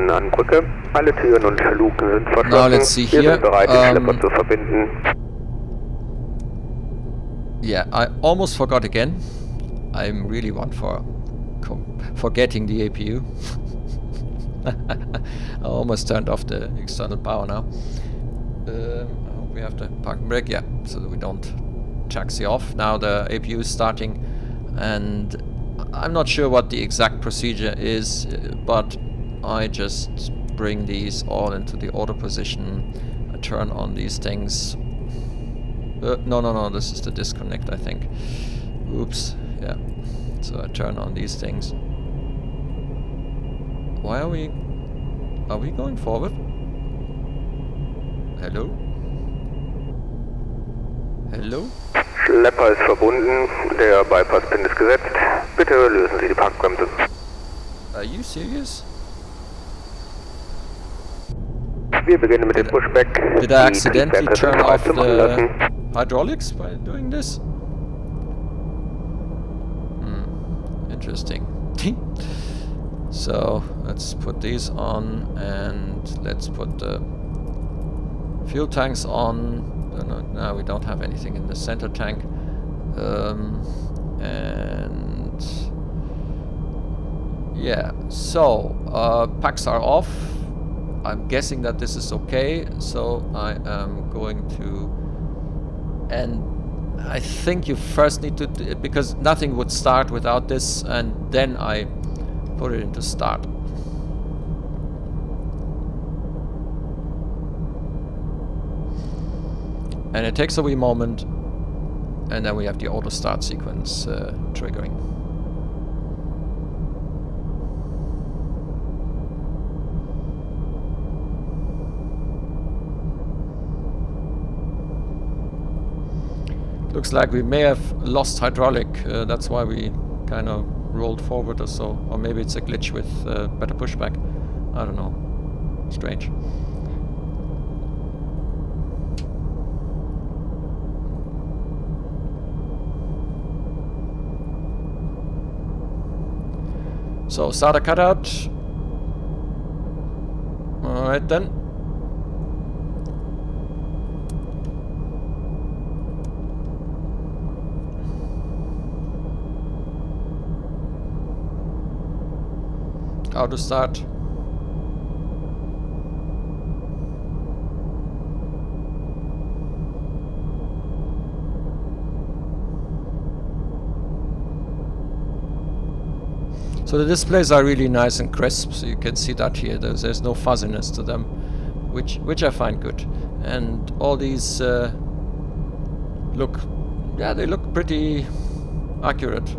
verbunden an Brücke. Alle Türen und Luken sind verschlossen. Now let's see Wir here. sind bereit, den Schlepper zu verbinden. Yeah, I almost forgot again. I'm really one for forgetting the APU. I almost turned off the external power now. I hope we have the parking brake, yeah, so that we don't taxi off. Now the APU is starting, and I'm not sure what the exact procedure is, but I just bring these all into the auto position. I turn on these things. No, this is the disconnect, I think. Oops, yeah. So I turn on these things. Why are we going forward? Hello? Hello? Schlepper ist verbunden, der Bypass-Pin ist gesetzt. Bitte lösen Sie die Parkbremse. Are you serious? Wir beginnen mit dem Pushback. Did I accidentally turn off the hydraulics by doing this? Interesting. So let's put these on, and let's put the fuel tanks on. No, we don't have anything in the center tank. And yeah, so packs are off. I'm guessing that this is okay, so I am going to, and I think you first need to, because nothing would start without this, and then I put it into start. And it takes a wee moment, and then we have the auto start sequence triggering. Looks like we may have lost hydraulic, that's why we kind of rolled forward or so. Or maybe it's a glitch with better pushback. I don't know. Strange. So, starter cutout. Alright then. How to start. So the displays are really nice and crisp, so you can see that here. There's no fuzziness to them, which I find good. And all these look, yeah, they look pretty accurate.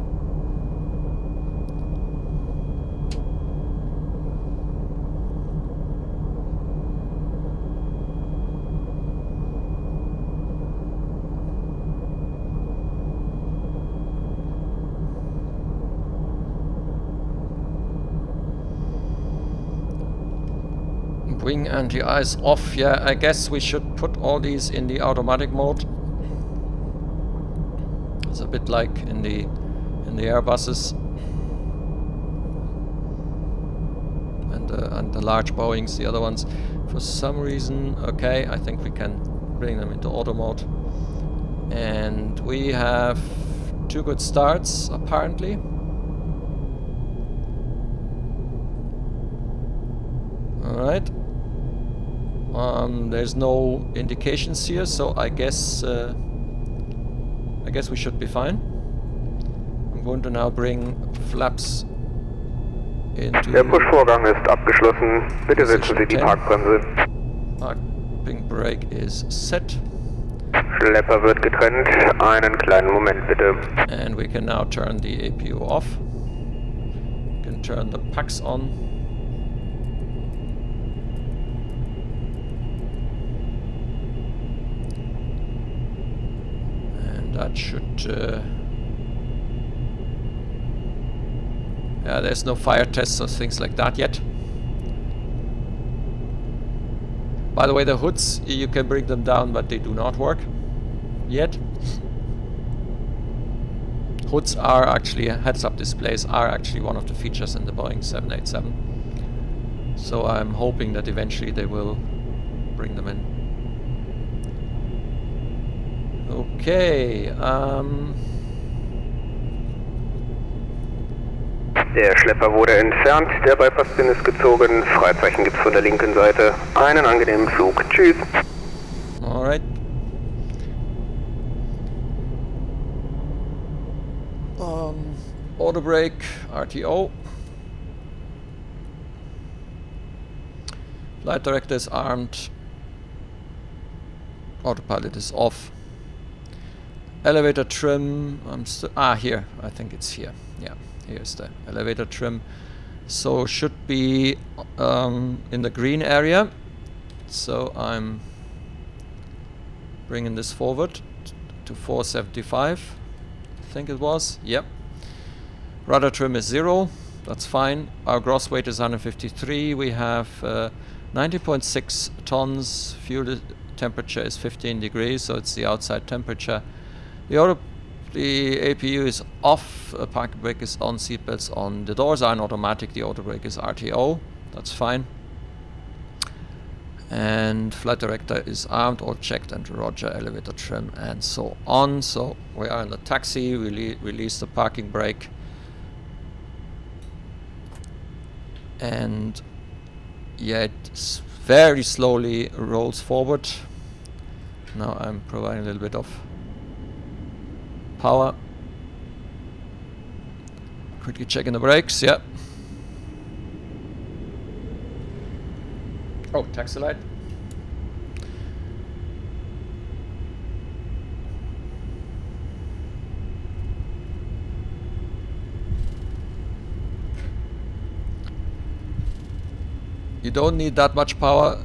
Wing anti-ice off. Yeah, I guess we should put all these in the automatic mode. It's a bit like in the Airbuses and the large Boeings, the other ones. For some reason, okay, I think we can bring them into auto mode. And we have 2 good starts apparently. All right. There's no indications here, so I guess we should be fine. I'm going to now bring flaps into. Der Push-Vorgang ist abgeschlossen. Bitte setzen Sie die Parkbremse. Parking brake is set. Schlepper wird getrennt. Einen kleinen Moment bitte. And we can now turn the APU off. We can turn the packs on. That should... yeah, there's no fire tests or things like that yet. By the way, the hoods, you can bring them down, but they do not work yet. Hoods are actually, heads-up displays are actually one of the features in the Boeing 787. So I'm hoping that eventually they will bring them in. Okay, Der Schlepper wurde entfernt, der Bypass-Pin ist gezogen, Freizeichen gibt's von der linken Seite. Einen angenehmen Flug. Tschüss. alright. Auto brake, RTO. Flight director is armed. Autopilot is off. Elevator trim. Here. I think it's here. Yeah, here's the elevator trim. So should be in the green area. So I'm bringing this forward to 475. I think it was. Yep. Rudder trim is 0. That's fine. Our gross weight is 153. We have 90.6 tons. Fuel temperature is 15 degrees, so it's the outside temperature. The APU is off. Parking brake is on. Seatbelts on. The doors are in automatic. The auto brake is RTO. That's fine. And flight director is armed, all checked, and roger, elevator trim, and so on. So we are in the taxi. Release the parking brake. And yeah, it very slowly rolls forward. Now I'm providing a little bit of power. Quickly checking the brakes. Yeah. Oh, taxi light. You don't need that much power.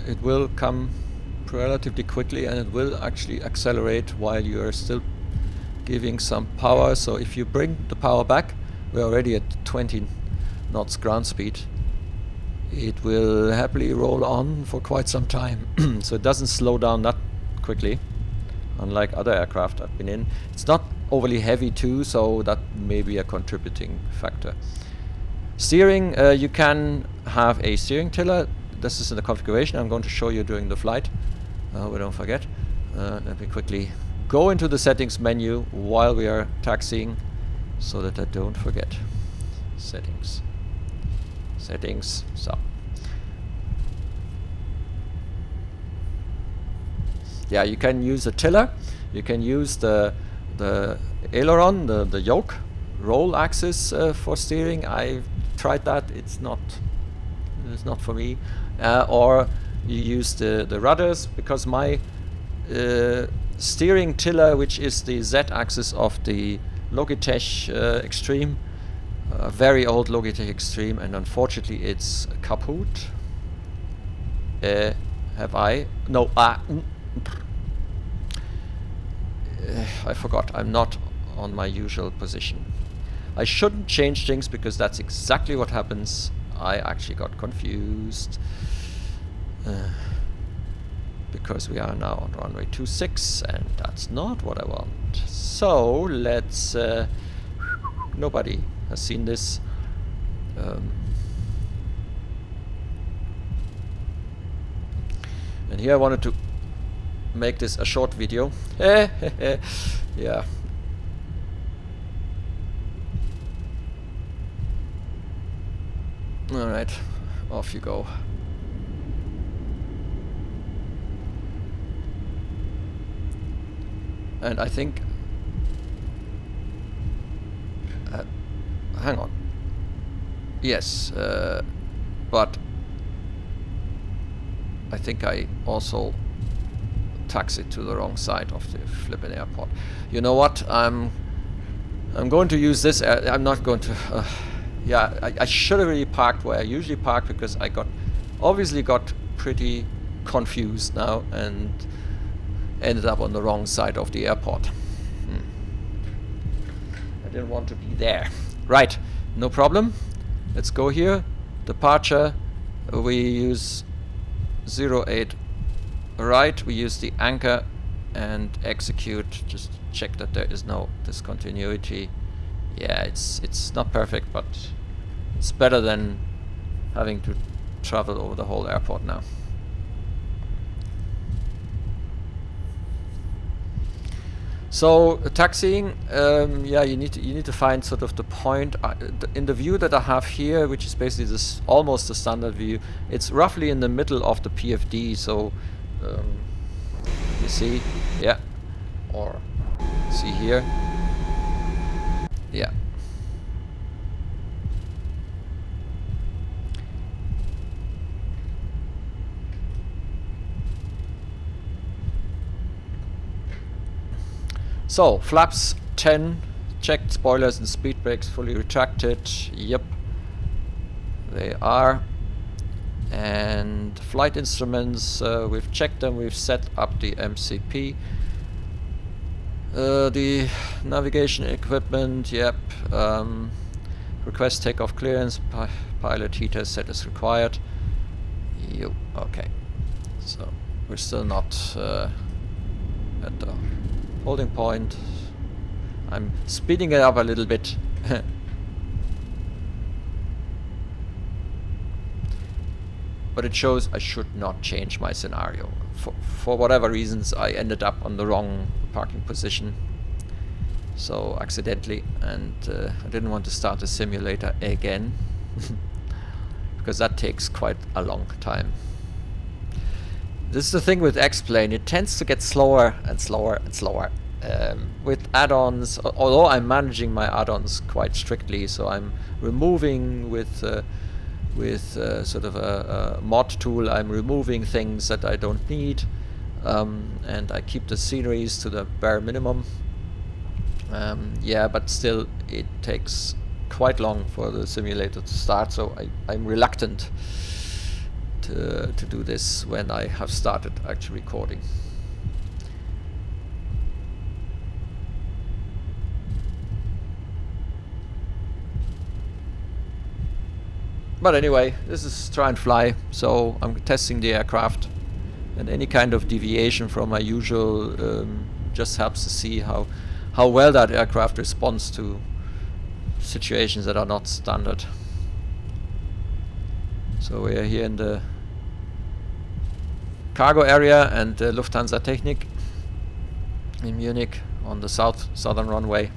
It will come relatively quickly, and it will actually accelerate while you are still giving some power. So if you bring the power back, we're already at 20 knots ground speed. It will happily roll on for quite some time. So it doesn't slow down that quickly, unlike other aircraft I've been in. It's not overly heavy too, so that may be a contributing factor. Steering, you can have a steering tiller. This is in the configuration I'm going to show you during the flight. We don't forget. Let me quickly go into the settings menu while we are taxiing so that I don't forget. Settings. Settings. So. Yeah, you can use a tiller. You can use the aileron, the yoke roll axis for steering. I tried that. It's not for me. Or you use the rudders, because my steering tiller, which is the Z-axis of the Logitech Extreme, very old Logitech Extreme, and unfortunately it's kaput. Have I? No. I forgot. I'm not on my usual position. I shouldn't change things because that's exactly what happens. I actually got confused. Because we are now on runway 26, and that's not what I want. So let's... nobody has seen this. And here I wanted to make this a short video. Yeah. Alright, off you go. And I think... hang on. Yes, but I think I also taxied to the wrong side of the flippin' airport. You know what? I'm going to use this. I'm not going to... yeah, I should have really parked where I usually park, because I obviously got pretty confused now and ended up on the wrong side of the airport. I didn't want to be there. Right, no problem. Let's go here. Departure, we use 08 right. We use the anchor and execute. Just check that there is no discontinuity. Yeah, it's not perfect, but it's better than having to travel over the whole airport now. So taxiing, yeah, you need to find sort of the point in the view that I have here, which is basically this almost the standard view. It's roughly in the middle of the PFD. So you see, yeah, or see here, yeah. So, flaps 10, checked, spoilers and speed brakes fully retracted. Yep, they are. And flight instruments, we've checked them, we've set up the MCP. The navigation equipment, yep. Request takeoff clearance, pilot heat test set is required. Yep, okay. So, we're still not at the holding point. I'm speeding it up a little bit. But it shows I should not change my scenario. For whatever reasons, I ended up on the wrong parking position. So accidentally, and I didn't want to start the simulator again. Because that takes quite a long time. This is the thing with X-Plane, it tends to get slower and slower and slower. With add-ons, although I'm managing my add-ons quite strictly, so I'm removing with sort of a mod tool, I'm removing things that I don't need, and I keep the sceneries to the bare minimum. Yeah, but still it takes quite long for the simulator to start, so I'm reluctant to do this when I have started actually recording. But anyway, this is try and fly, so I'm testing the aircraft, and any kind of deviation from my usual just helps to see how well that aircraft responds to situations that are not standard. So we're here in the cargo area and Lufthansa Technik in Munich on the southern runway.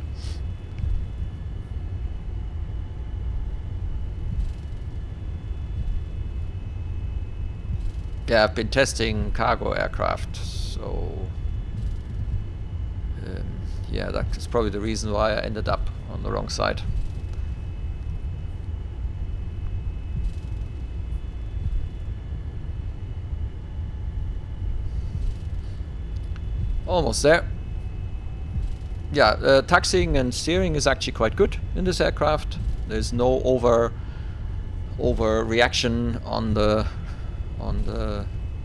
Yeah, I've been testing cargo aircraft, so yeah, that's probably the reason why I ended up on the wrong side. Almost there. Yeah, taxiing and steering is actually quite good in this aircraft. There's no over reaction on the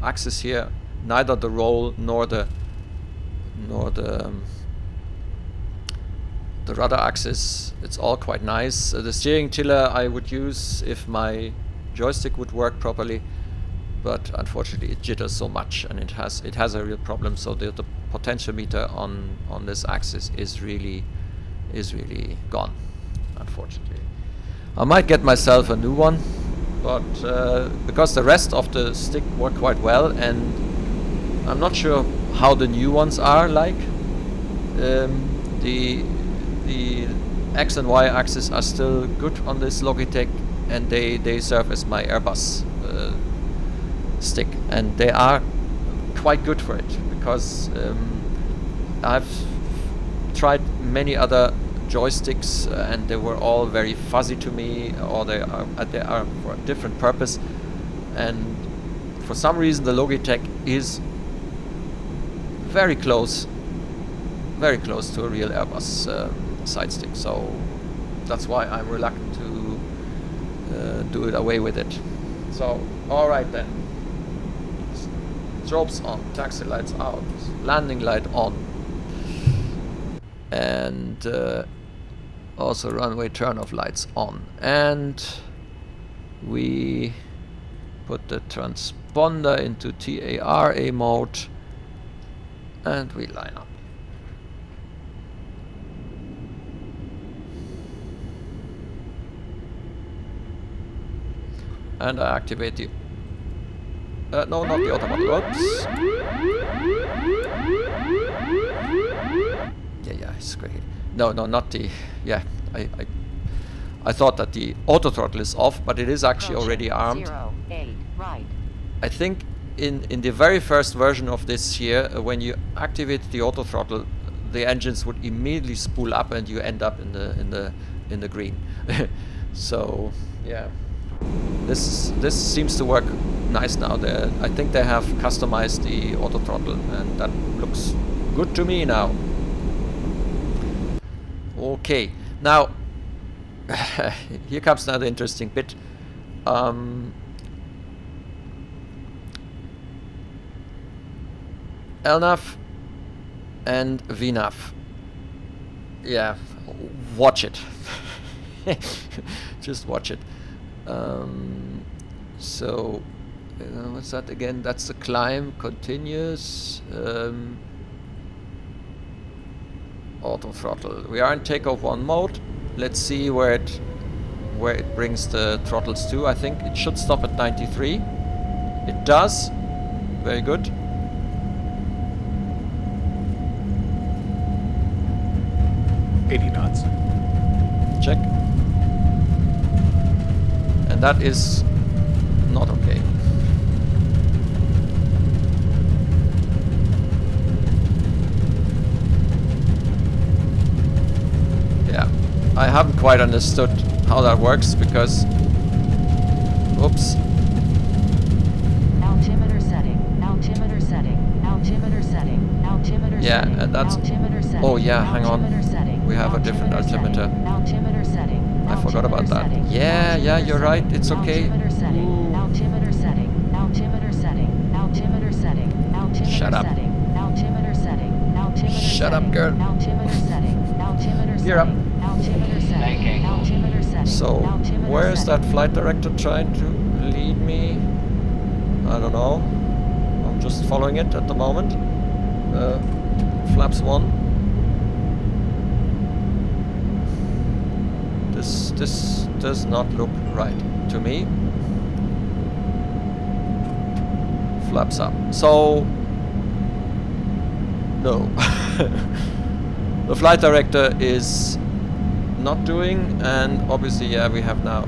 axis here, neither the roll nor the rudder axis. It's all quite nice. The steering tiller I would use if my joystick would work properly, but unfortunately it jitters so much and it has a real problem. So the potentiometer on this axis is really gone, unfortunately. I might get myself a new one, but because the rest of the stick work quite well, and I'm not sure how the new ones are like. The X and Y axis are still good on this Logitech, and they serve as my Airbus stick, and they are quite good for it, because I've tried many other joysticks and they were all very fuzzy to me, or they are for a different purpose, and for some reason the Logitech is very close to a real Airbus side stick, so that's why I'm reluctant to do it away with it. So alright then, strobes on, taxi lights out, landing light on, and also runway turn-off lights on, and we put the transponder into TARA mode and we line up. and I activate the... no, not the automatic. Oops. Yeah, it's great. No, not the... Yeah, I thought that the auto throttle is off, but it is actually already armed. 08, right. I think in the very first version of this here, when you activate the auto throttle, the engines would immediately spool up and you end up in the green. So yeah, this seems to work nice now. I think they have customized the auto throttle, and that looks good to me now. Okay, now here comes another interesting bit. LNAV and VNAV. Yeah, watch it. Just watch it. So, what's that again? That's the climb, continuous, auto throttle. We are in takeoff 1 mode. Let's see where it brings the throttles to. I think it should stop at 93. It does. Very good. knots. Check. And that is not okay. Yeah, I haven't quite understood how that works because... Oops. Altimeter setting, altimeter setting, altimeter setting, altimeter Yeah, setting, and that's... altimeter setting, Oh yeah, hang on. altimeter setting, We have a different altimeter. altimeter setting, I forgot about that. setting, Yeah, altimeter you're right. setting, It's okay. altimeter setting, Ooh. altimeter setting, altimeter setting, altimeter setting, altimeter Shut up. setting, altimeter setting, altimeter Shut up, setting, girl. altimeter setting, altimeter setting, You're up. altimeter setting, altimeter setting, So, altimeter where is that setting. flight director trying to lead me? I don't know. I'm just following it at the moment. Flaps 1. This does not look right to me. Flaps up. So, no. The flight director is not doing, and obviously, yeah, we have now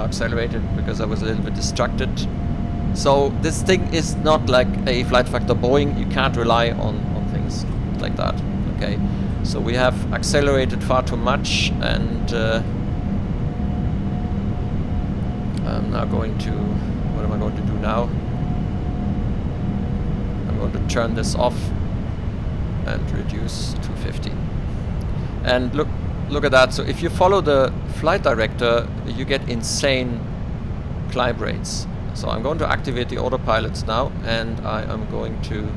accelerated because I was a little bit distracted. So this thing is not like a flight factor Boeing. You can't rely on things like that. Okay, so we have accelerated far too much, and I'm now going to... What am I going to do now? I'm going to turn this off and reduce to 50. And look at that. So if you follow the flight director, you get insane climb rates. So I'm going to activate the autopilots now, and I am going to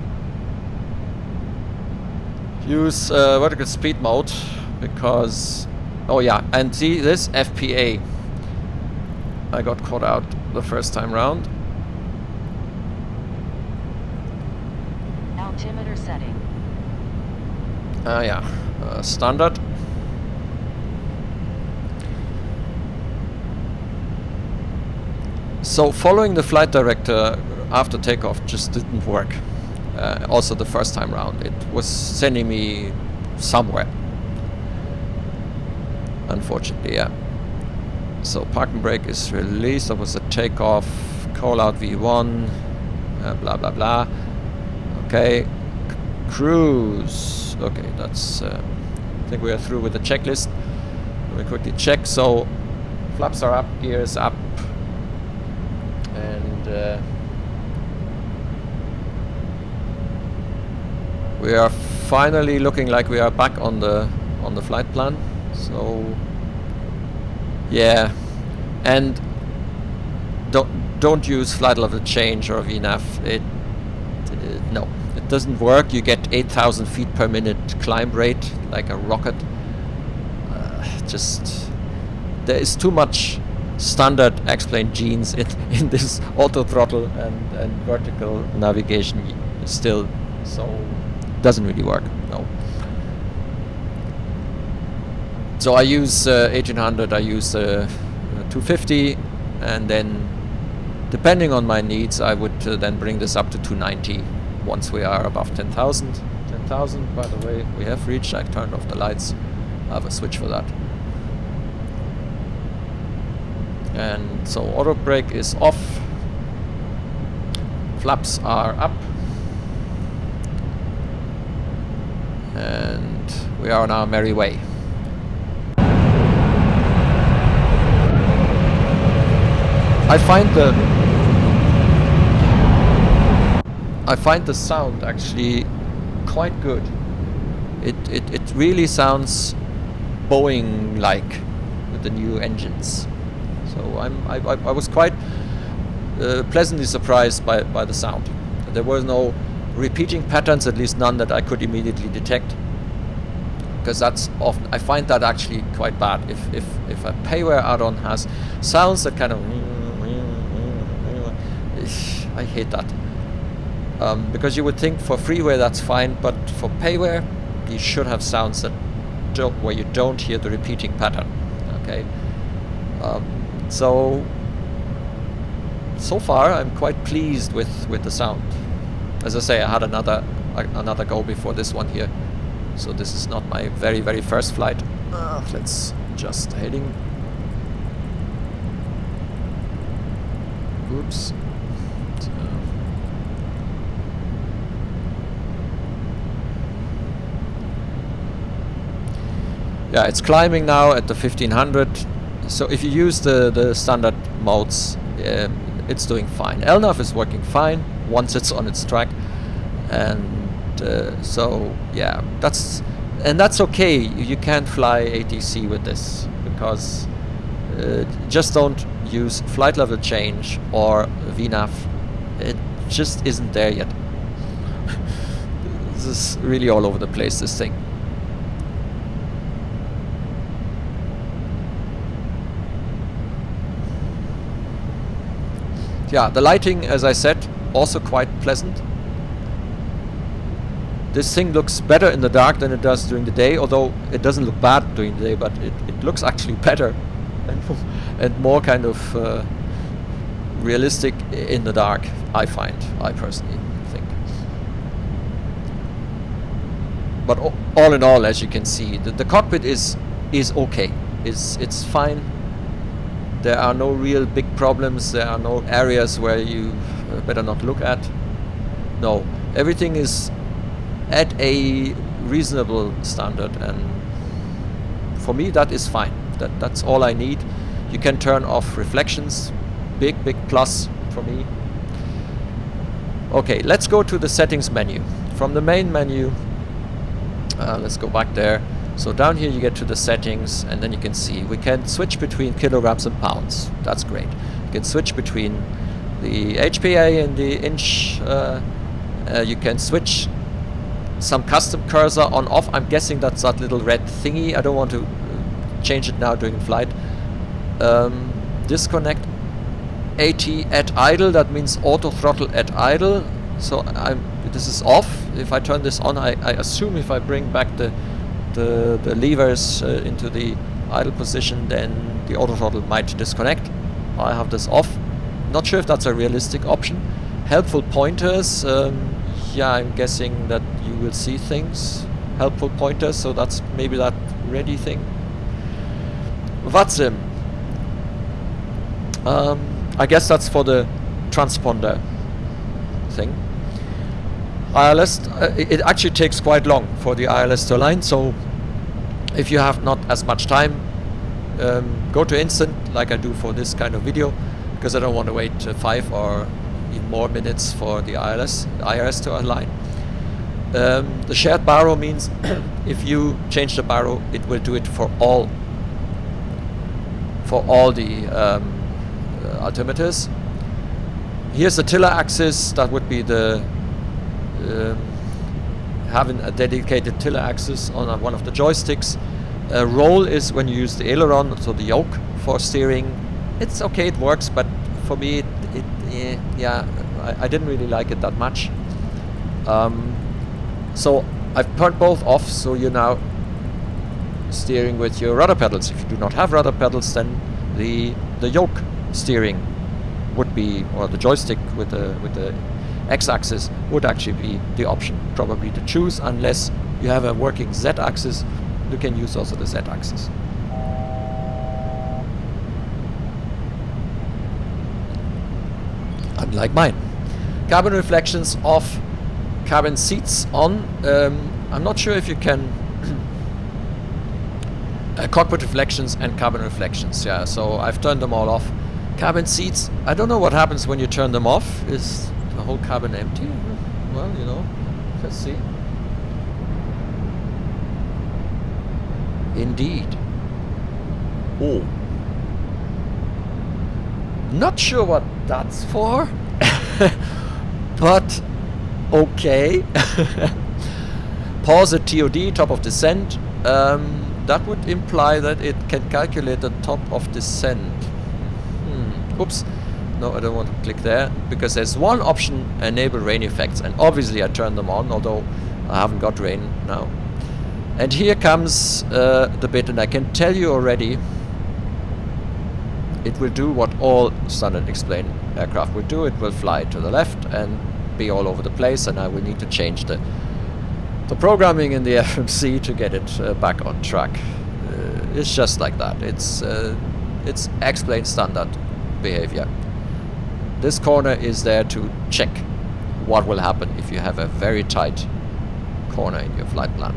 use vertical speed mode because... Oh yeah, and see this FPA. I got caught out the first time round. Altimeter setting. Yeah, standard. So following the flight director after takeoff just didn't work. Also the first time round, it was sending me somewhere. Unfortunately, yeah. So parking brake is released. That was a takeoff. Call out V1. Blah blah blah. Okay. Cruise. Okay, that's. I think we are through with the checklist. Let me quickly check. So flaps are up, gear is up, and we are finally looking like we are back on the flight plan. So yeah, and don't use flight level change or VNAV. No, it doesn't work. You get 8,000 feet per minute climb rate like a rocket. Just there is too much standard X-plane genes in this auto throttle and vertical navigation still, so doesn't really work. No. So I use 1800, I use 250, and then depending on my needs I would then bring this up to 290 once we are above 10,000. 10,000, by the way, we have reached. I turned off the lights. I have a switch for that. And so auto brake is off. Flaps are up. And we are on our merry way. I find the sound actually quite good. It really sounds Boeing-like with the new engines. So I was quite pleasantly surprised by the sound. There was no repeating patterns, at least none that I could immediately detect. Because that's often, I find that actually quite bad. If a payware add-on has sounds that kind of, I hate that. Because you would think for freeware that's fine, but for payware you should have sounds that where you don't hear the repeating pattern. Okay. So far I'm quite pleased with the sound. As I say, I had another go before this one here, so this is not my very first flight. Let's just heading. Oops. Yeah, it's climbing now at the 1500. So if you use the standard modes, it's doing fine. LNAV is working fine once it's on its track, and so yeah, that's okay. You can't fly ATC with this because just don't use flight level change or VNAV. It just isn't there yet. This is really all over the place, this thing. Yeah, the lighting, as I said, also quite pleasant. This thing looks better in the dark than it does during the day, although it doesn't look bad during the day, but it looks actually better and more kind of realistic in the dark, I personally think. But all in all, as you can see, the cockpit is okay. It's fine. There are no real big problems. There are no areas where you better not look at. No, everything is at a reasonable standard, and for me that is fine. That's all I need. You can turn off reflections. Big plus for me. Okay, let's go to the settings menu. From the main menu, let's go back there. So down here you get to the settings, and then you can see we can switch between kilograms and pounds. That's great. You can switch between the HPA and the inch. You can switch some custom cursor on off. I'm guessing that's that little red thingy. I don't want to change it now during flight. Disconnect AT at idle. That means auto throttle at idle. So this is off. If I turn this on, I assume if I bring back the levers into the idle position, then the auto throttle might disconnect. I have this off. Not sure if that's a realistic option. Helpful pointers. Yeah, I'm guessing that you will see things. Helpful pointers, so that's maybe that ready thing. VATSIM. I guess that's for the transponder thing. ILS, it actually takes quite long for the ILS to align, so if you have not as much time, go to instant like I do for this kind of video, because I don't want to wait 5 or even more minutes for the IRS to align. The shared baro means if you change the baro, it will do it for all the altimeters. Here's the tiller axis. That would be the having a dedicated tiller axis on one of the joysticks. Roll is when you use the aileron, so the yoke for steering. It's okay, it works, but for me, yeah, I didn't really like it that much. So I've turned both off, so you now steering with your rudder pedals. If you do not have rudder pedals, then the yoke steering would be, or the joystick with the x-axis would actually be the option probably to choose, unless you have a working z-axis. You can use also the z-axis. Unlike mine. Cabin reflections off, cabin seats on. I'm not sure if you can cockpit reflections and cabin reflections, yeah, so I've turned them all off. Cabin seats, I don't know what happens when you turn them off. Is the whole cabin empty? Well, you know, let's see. Indeed. Oh. Not sure what that's for, but okay. Pause at TOD, top of descent. That would imply that it can calculate the top of descent. Oops. No, I don't want to click there, because there's one option, enable rain effects, and obviously I turned them on, although I haven't got rain now. And here comes the bit, and I can tell you already, it will do what all standard explain aircraft will do. It will fly to the left and be all over the place, and I will need to change the programming in the FMC to get it back on track. It's just like that. It's explain standard behavior. This corner is there to check what will happen if you have a very tight corner in your flight plan.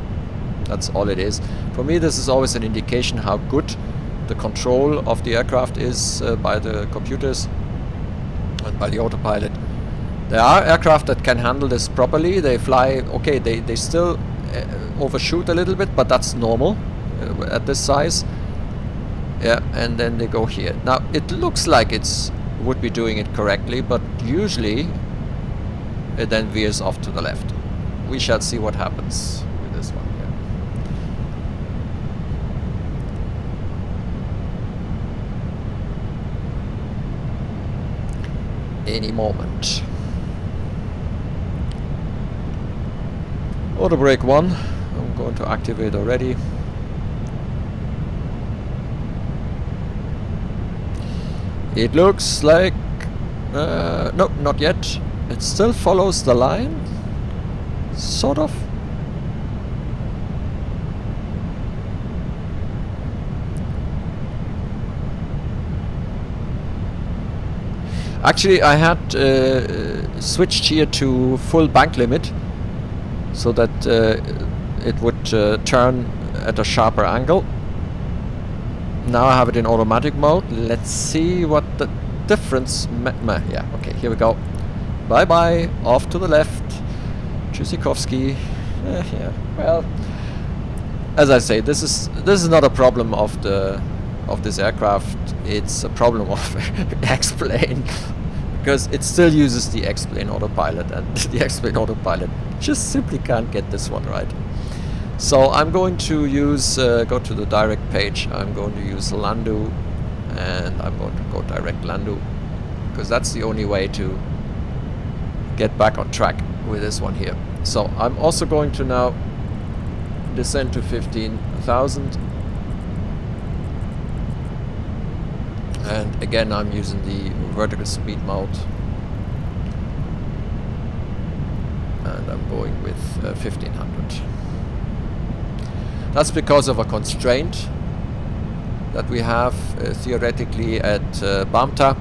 That's all it is. For me, this is always an indication how good the control of the aircraft is by the computers and by the autopilot. There are aircraft that can handle this properly. They fly, okay, they still overshoot a little bit, but that's normal at this size. Yeah, and then they go here. Now, it looks like it's would be doing it correctly, but usually it then veers off to the left. We shall see what happens with this one here. Any moment. Auto brake 1. I'm going to activate already. It looks like... no, not yet. It still follows the line. Sort of. Actually, I had switched here to full bank limit, so that it would turn at a sharper angle. Now I have it in automatic mode. Let's see what the difference... yeah, okay, here we go. Bye bye, off to the left. Tschüssikowski. Yeah, well, as I say, this is not a problem of this aircraft. It's a problem of X-Plane, because it still uses the X-Plane autopilot, and the X-Plane autopilot just simply can't get this one right. So I'm going to use, go to the direct page, I'm going to use Landu, and I'm going to go direct Landu, because that's the only way to get back on track with this one here. So I'm also going to now descend to 15,000, and again I'm using the vertical speed mode, and I'm going with 1500. That's because of a constraint that we have theoretically at BAMTA.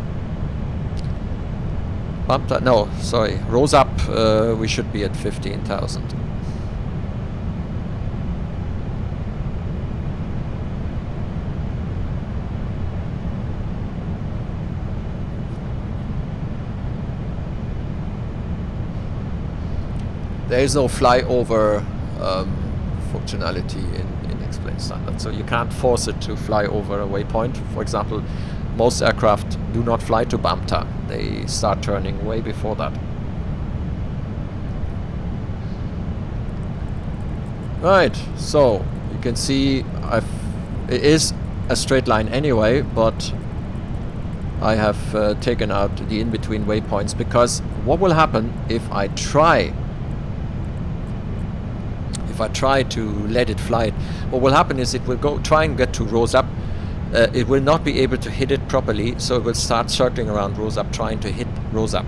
No, sorry, rose up, we should be at 15,000. There is no flyover functionality in Explain Standard, so you can't force it to fly over a waypoint. For example, most aircraft do not fly to BAMTA. They start turning way before that. Right, so you can see it is a straight line anyway, but I have taken out the in-between waypoints, because what will happen if I try if I try to let it fly it, what will happen is it will go try and get to rose up. It will not be able to hit it properly, so it will start circling around rose up, trying to hit rose up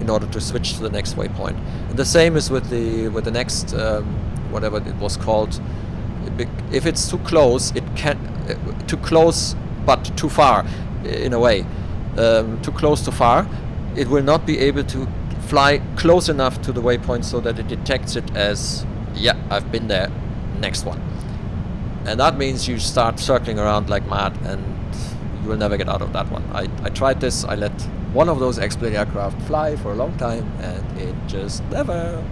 in order to switch to the next waypoint. And the same is with the next whatever it was called. If it's too close, it can too close but too far in a way. Too close, too far. It will not be able to fly close enough to the waypoint so that it detects it as, yeah, I've been there, next one. And that means you start circling around like mad, and you will never get out of that one. I tried this. I let one of those X-plane aircraft fly for a long time, and it just never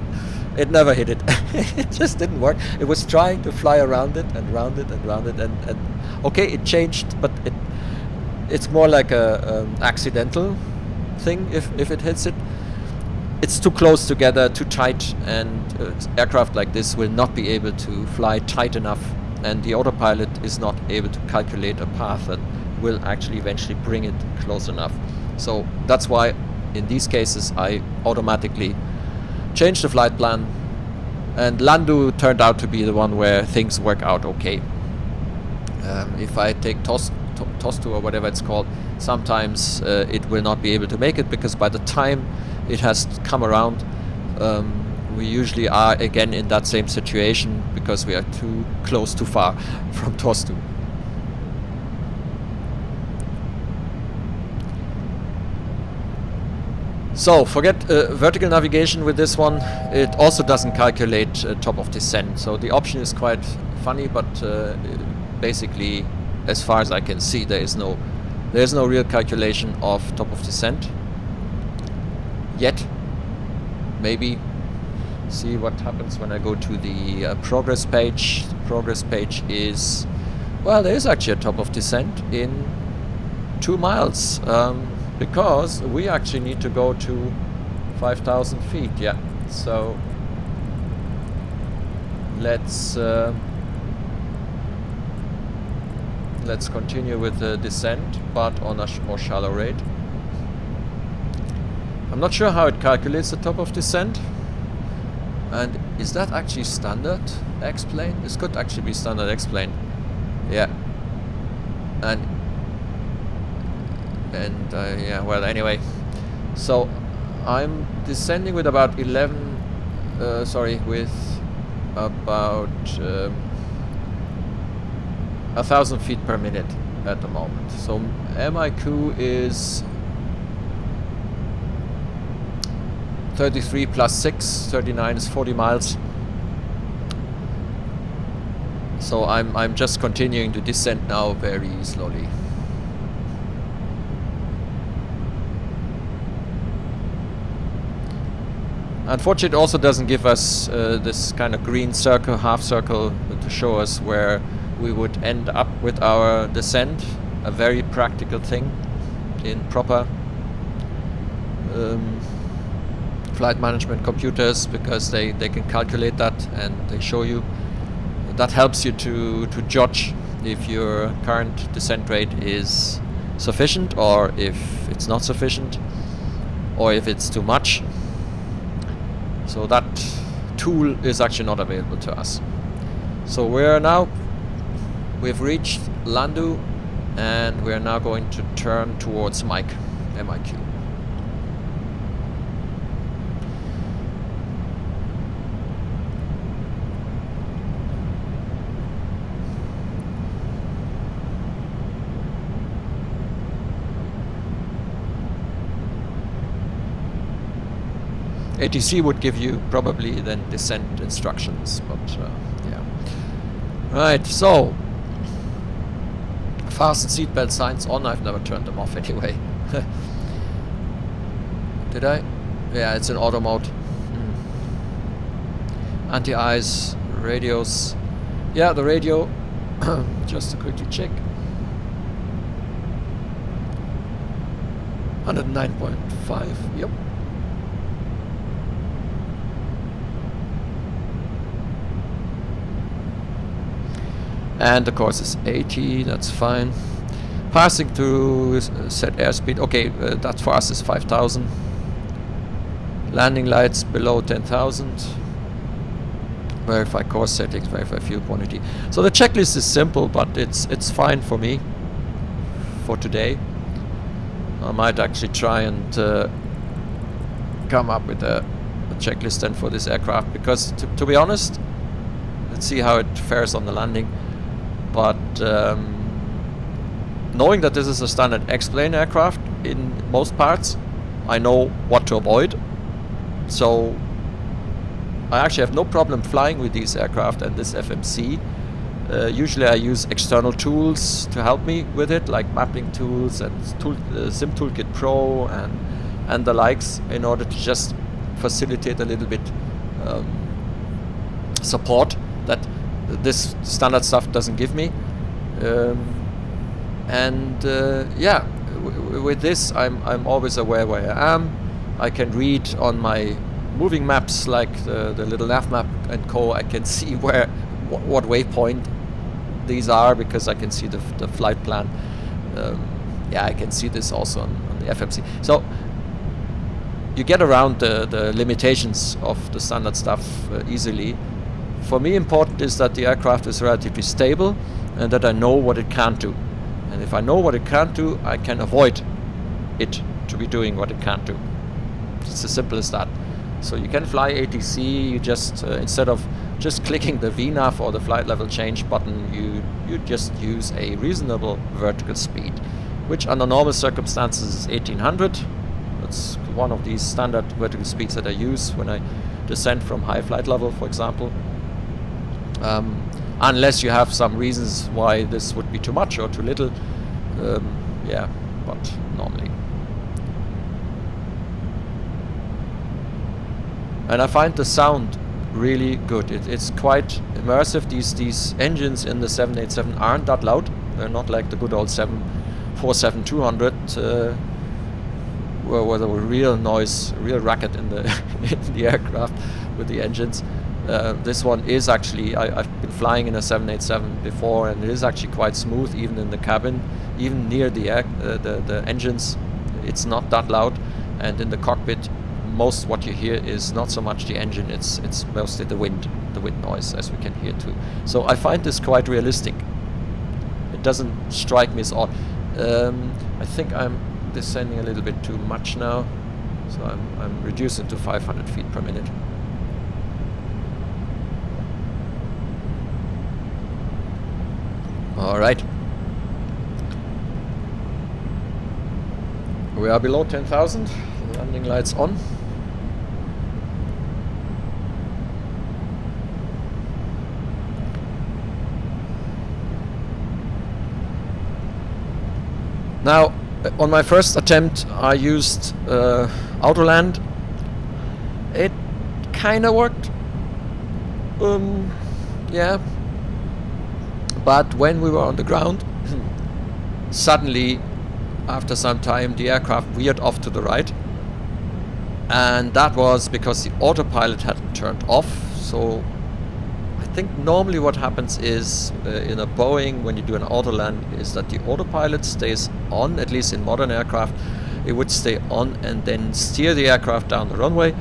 hit it. It just didn't work. It was trying to fly around it and round it and round it, and okay, it changed, but it's more like a accidental thing if it hits it. It's too close together, too tight, and aircraft like this will not be able to fly tight enough, and the autopilot is not able to calculate a path that will actually eventually bring it close enough. So that's why in these cases I automatically change the flight plan, and Landu turned out to be the one where things work out okay. If I take Tostu or whatever it's called, sometimes it will not be able to make it, because by the time it has come around, we usually are again in that same situation because we are too close, too far from Tostu. So forget vertical navigation with this one. It also doesn't calculate top of descent. So the option is quite funny, but basically, as far as I can see, there is no real calculation of top of descent yet. Maybe. See what happens when I go to the progress page. The progress page is, well, there is actually a top of descent in 2 miles, because we actually need to go to 5,000 feet. Yeah, so let's continue with the descent, but on a more shallow rate. I'm not sure how it calculates the top of descent. And is that actually standard X-plane? This could actually be standard X-plane. Yeah. And yeah, well, anyway. So I'm descending with about 11, with about 1,000 feet per minute at the moment. So MIQ is 33 plus 6, 39 is 40 miles. So I'm just continuing to descend now very slowly. Unfortunately, it also doesn't give us this kind of green circle, half circle, to show us where we would end up with our descent. A very practical thing in proper flight management computers, because they can calculate that and they show you. That helps you to judge if your current descent rate is sufficient, or if it's not sufficient, or if it's too much. So that tool is actually not available to us. So we've reached Landu, and we're now going to turn towards MIQ. ATC would give you probably then descent instructions, but yeah. Right, so fasten seatbelt signs on. I've never turned them off anyway. Did I? Yeah, it's in auto mode. Anti-ice, radios. Yeah, the radio. Just to quickly check. 109.5. Yep. And the course is 80, that's fine. Passing through set airspeed, okay, that for us is 5,000. Landing lights below 10,000. verify course settings, verify fuel quantity. So the checklist is simple, but it's fine for me for today. I might actually try and come up with a checklist then for this aircraft, because to be honest, let's see how it fares on the landing. But knowing that this is a standard X-plane aircraft in most parts, I know what to avoid. So I actually have no problem flying with these aircraft and this FMC. Usually I use external tools to help me with it, like mapping tools and Sim Toolkit Pro and the likes, in order to just facilitate a little bit support that this standard stuff doesn't give me. Yeah, with this I'm always aware where I am. I can read on my moving maps, like the little nav map and co. I can see what waypoint these are, because I can see the flight plan. Yeah, I can see this also on the FMC. So you get around the limitations of the standard stuff easily. For me, important is that the aircraft is relatively stable and that I know what it can't do. And if I know what it can't do, I can avoid it to be doing what it can't do. It's as simple as that. So you can fly ATC, you just instead of just clicking the VNAV or the flight level change button, you just use a reasonable vertical speed, which under normal circumstances is 1800. That's one of these standard vertical speeds that I use when I descend from high flight level, for example. Unless you have some reasons why this would be too much or too little. Yeah, but normally. And I find the sound really good. It's quite immersive. These engines in the 787 aren't that loud. They're not like the good old 747-200 where there was real noise, real racket in the in the aircraft with the engines. This one is actually, I've been flying in a 787 before, and it is actually quite smooth, even in the cabin, even near the engines. It's not that loud, and in the cockpit, most what you hear is not so much the engine, it's mostly the wind noise, as we can hear too. So I find this quite realistic. It doesn't strike me as odd. I think I'm descending a little bit too much now, so I'm reducing to 500 feet per minute. All right. We are below 10,000. Landing lights on. Now, on my first attempt, I used Autoland. It kind of worked. Yeah. But when we were on the ground, suddenly, after some time, the aircraft veered off to the right. And that was because the autopilot hadn't turned off. So I think normally what happens is in a Boeing, when you do an Autoland, is that the autopilot stays on, at least in modern aircraft. It would stay on and then steer the aircraft down the runway,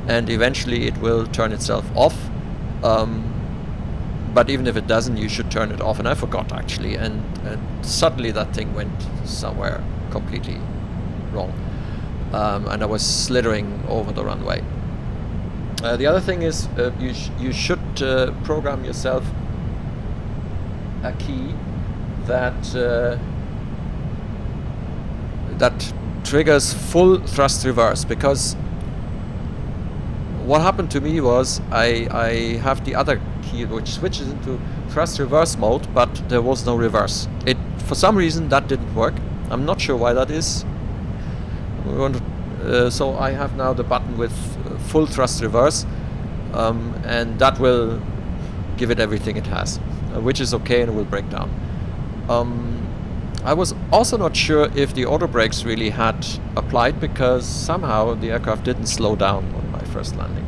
and eventually it will turn itself off. But even if it doesn't, you should turn it off. And I forgot, actually, and suddenly that thing went somewhere completely wrong. And I was slithering over the runway. The other thing is you should program yourself a key that that triggers full thrust reverse, because what happened to me was I have the other key which switches into thrust reverse mode, but there was no reverse. It, for some reason, that didn't work. I'm not sure why that is. So I have now the button with full thrust reverse, and that will give it everything it has, which is okay, and it will break down. I was also not sure if the auto brakes really had applied, because somehow the aircraft didn't slow down on my first landing.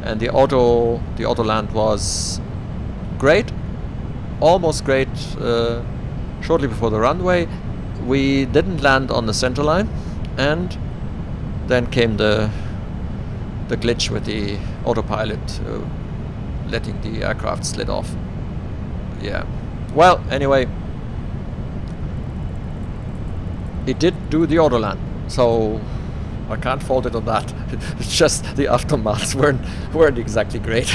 And the Autoland was great, almost great, shortly before the runway. We didn't land on the center line, and then came the glitch with the autopilot letting the aircraft slid off. Yeah. Well, anyway, it did do the Autoland, so I can't fault it on that. It's just the aftermaths weren't exactly great.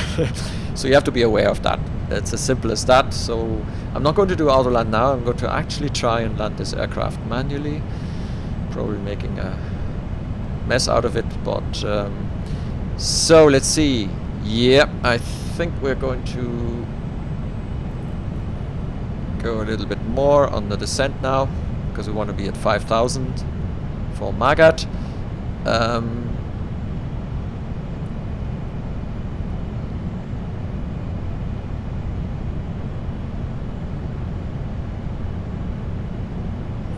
So you have to be aware of that. It's as simple as that. So I'm not going to do Autoland now. I'm going to actually try and land this aircraft manually. Probably making a mess out of it, but so let's see. Yeah, I think we're going to go a little bit more on the descent now, because we want to be at 5,000 for Magat.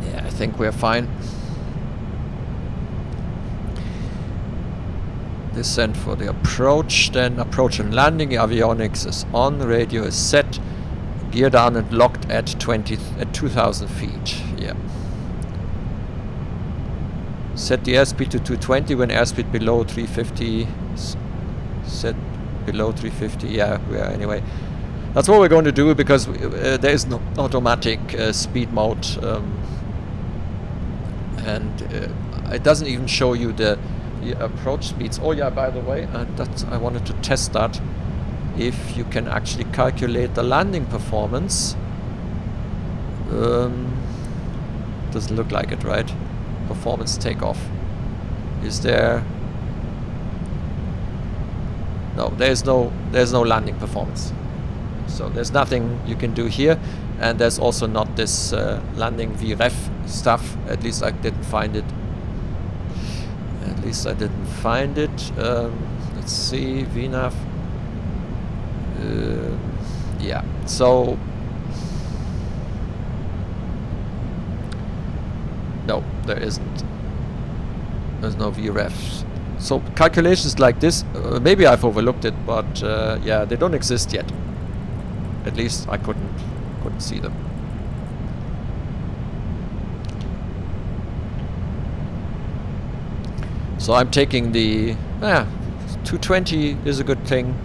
Yeah, I think we're fine. Descent for the approach, then approach and landing. The avionics is on, radio is set, gear down and locked at 2,000 feet. Yeah. Set the airspeed to 220 when airspeed below 350. Set below 350. Yeah, we are anyway. That's what we're going to do, because there is no automatic speed mode, and it doesn't even show you the approach speeds. Oh yeah, by the way, I wanted to test that, if you can actually calculate the landing performance. Doesn't look like it, right? Performance takeoff. Is there? No, there's no landing performance. So there's nothing you can do here, and there's also not this landing VREF stuff. At least I didn't find it. Let's see, VNAV. Yeah, so no, there isn't. There's no VREFs. So calculations like this, maybe I've overlooked it, but yeah, they don't exist yet. At least I couldn't see them. So I'm taking the 220 is a good thing.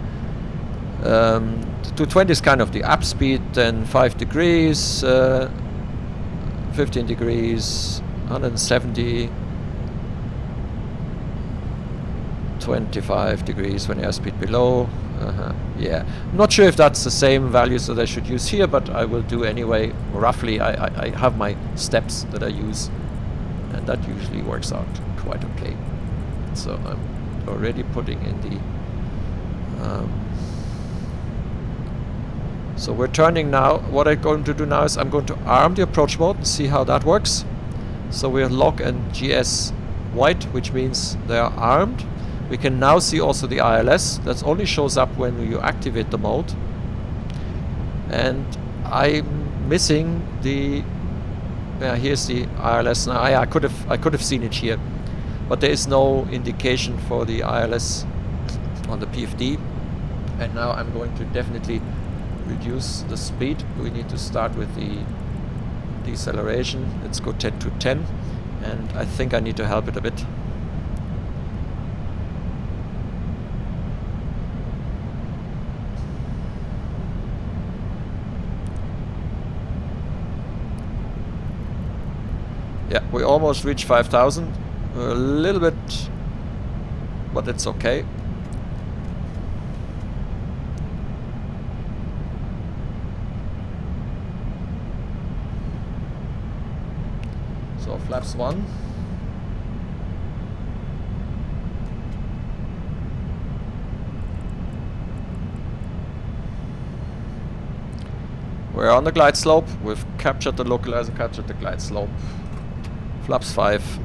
220 is kind of the up speed, then 5 degrees, 15 degrees, 170, 25 degrees when airspeed below. Yeah, I'm not sure if that's the same values that I should use here, but I will do anyway. Roughly, I have my steps that I use, and that usually works out quite okay. So I'm already putting in the so we're turning now. What I'm going to do now is I'm going to arm the approach mode and see how that works. So we're log and GS white, which means they are armed. We can now see also the ILS. That only shows up when you activate the mode. And I'm missing the here's the ILS now. I could have seen it here, but there is no indication for the ILS on the PFD. And now I'm going to definitely reduce the speed. We need to start with the deceleration. Let's go 10 to 10, and I think I need to help it a bit. Yeah, we almost reached 5,000. We're a little bit, but it's okay. So flaps 1. We're on the glide slope. We've captured the localizer, captured the glide slope. Flaps 5.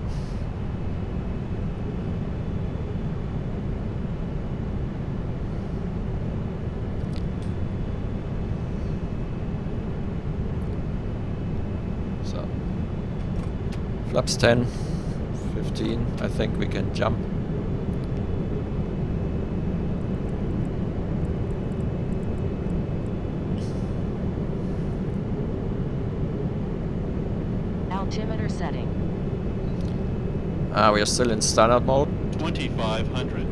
So flaps 10, 15. I think we can jump. Altimeter setting. We are still in standard mode. 2,500.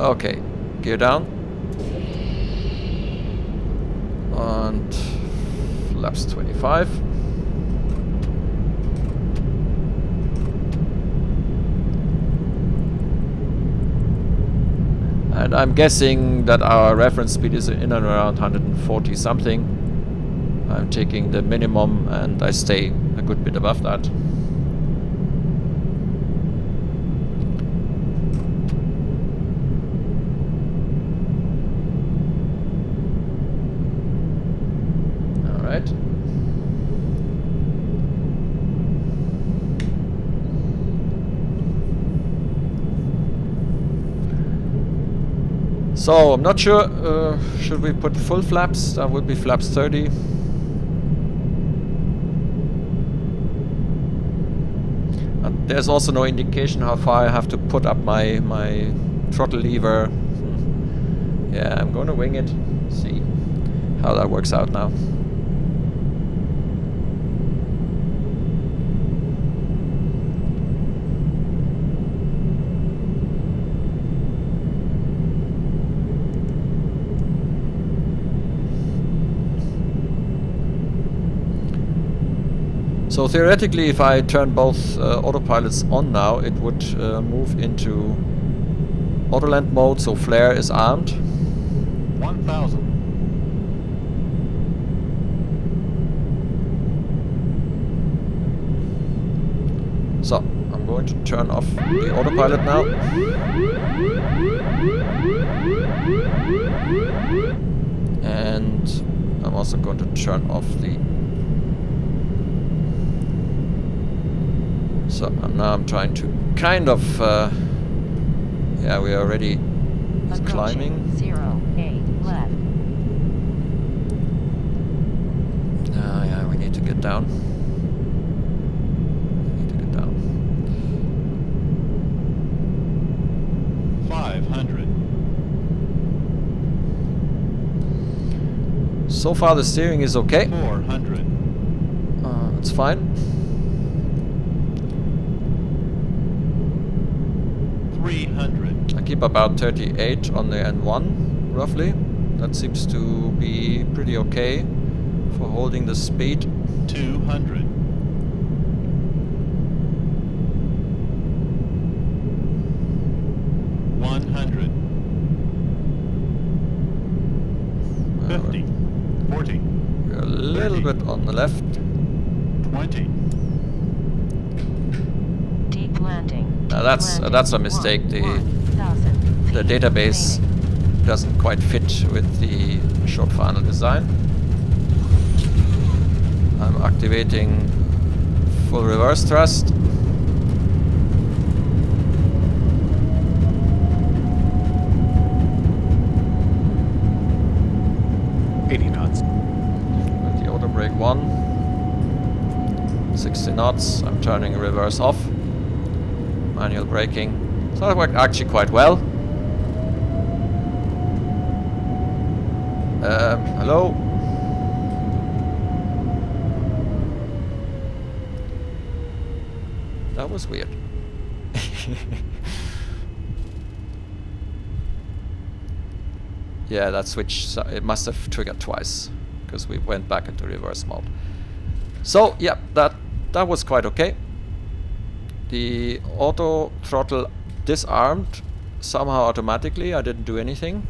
Okay, gear down. And flaps 25. And I'm guessing that our reference speed is in and around 140 something. I'm taking the minimum and I stay a good bit above that. Alright. So I'm not sure, should we put full flaps? That would be flaps 30. And there's also no indication how far I have to put up my throttle lever. Yeah, I'm gonna wing it, see how that works out now. So theoretically, if I turn both autopilots on now, it would move into Autoland mode, so flare is armed. 1000. So, I'm going to turn off the autopilot now. And I'm also going to turn off the... So now I'm trying to kind of, yeah, we are already climbing. 0-8 left. Yeah, we need to get down. We need to get down. 500. So far the steering is okay. 400. It's fine. 300. I keep about 38 on the N1, roughly. That seems to be pretty okay for holding the speed. 200. 100. 50. 40. We're a little 30. bit on the left. 20. Deep landing. Now that's a mistake. The database doesn't quite fit with the short final design. I'm activating full reverse thrust. With the auto brake 1. 60 knots. I'm turning reverse off. Manual braking. So that worked actually quite well. Hello? That was weird. Yeah, that switch, so it must have triggered twice because we went back into reverse mode. So yeah, that was quite okay. The auto throttle disarmed somehow automatically. I didn't do anything.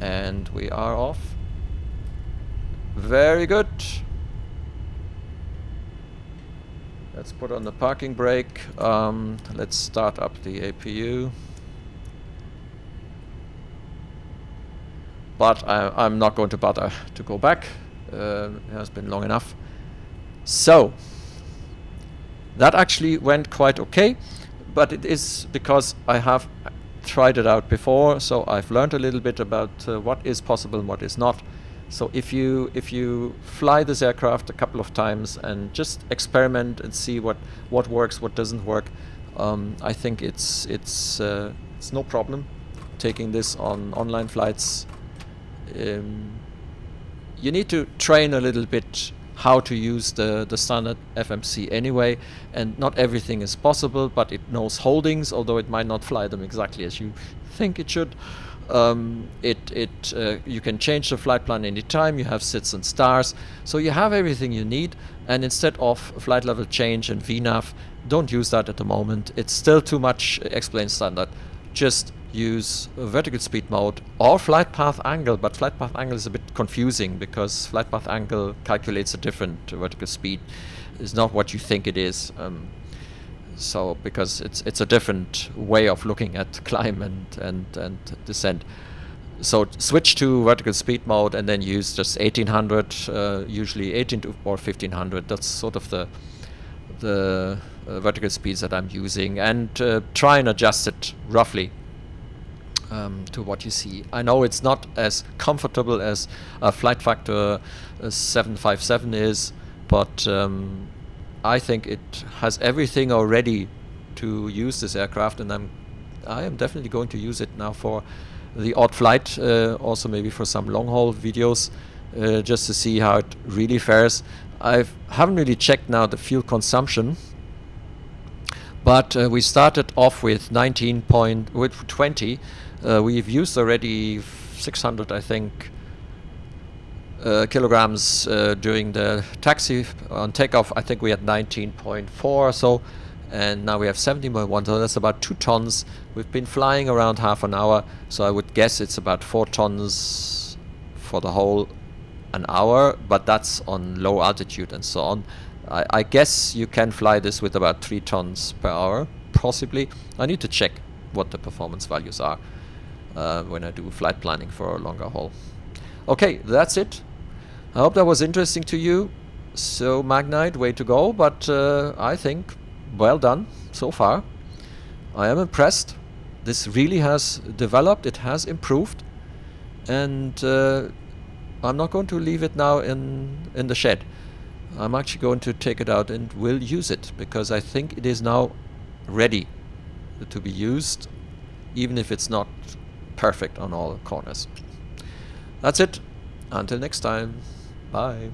And we are off. Very good. Let's put on the parking brake. Let's start up the APU. But I'm not going to bother to go back. It has been long enough. So, that actually went quite okay, but it is because I have tried it out before, so I've learned a little bit about what is possible and what is not. So if you fly this aircraft a couple of times and just experiment and see what works, what doesn't work, I think it's no problem taking this on online flights. You need to train a little bit how to use the standard FMC anyway, and not everything is possible, but it knows holdings, although it might not fly them exactly as you think it should. You can change the flight plan anytime. You have sits and stars, so you have everything you need. And instead of flight level change and VNAV, don't use that at the moment. It's still too much explain standard. Just use vertical speed mode or flight path angle, but flight path angle is a bit confusing because flight path angle calculates a different vertical speed. It's not what you think it is. So because it's a different way of looking at climb and descent. So switch to vertical speed mode and then use just 1800, usually 18 to or 1500. That's sort of the vertical speeds that I'm using, and try and adjust it roughly to what you see. I know it's not as comfortable as a flight factor 757 is, but I think it has everything already to use this aircraft, and I am definitely going to use it now for the odd flight, also maybe for some long haul videos, just to see how it really fares. I haven't really checked now the fuel consumption, but we started off with 20. We've used already 600, I think, kilograms during the taxi. On takeoff, I think we had 19.4 or so, and now we have 17.1, so that's about 2 tons. We've been flying around half an hour, so I would guess it's about 4 tons for the whole an hour, but that's on low altitude and so on. I guess you can fly this with about 3 tons per hour, possibly. I need to check what the performance values are when I do flight planning for a longer haul. Okay, that's it. I hope that was interesting to you. So Magknight, way to go, but I think well done so far. I am impressed. This really has developed, it has improved, and I'm not going to leave it now in the shed. I'm actually going to take it out and will use it, because I think it is now ready to be used, even if it's not perfect on all corners. That's it. Until next time. Bye.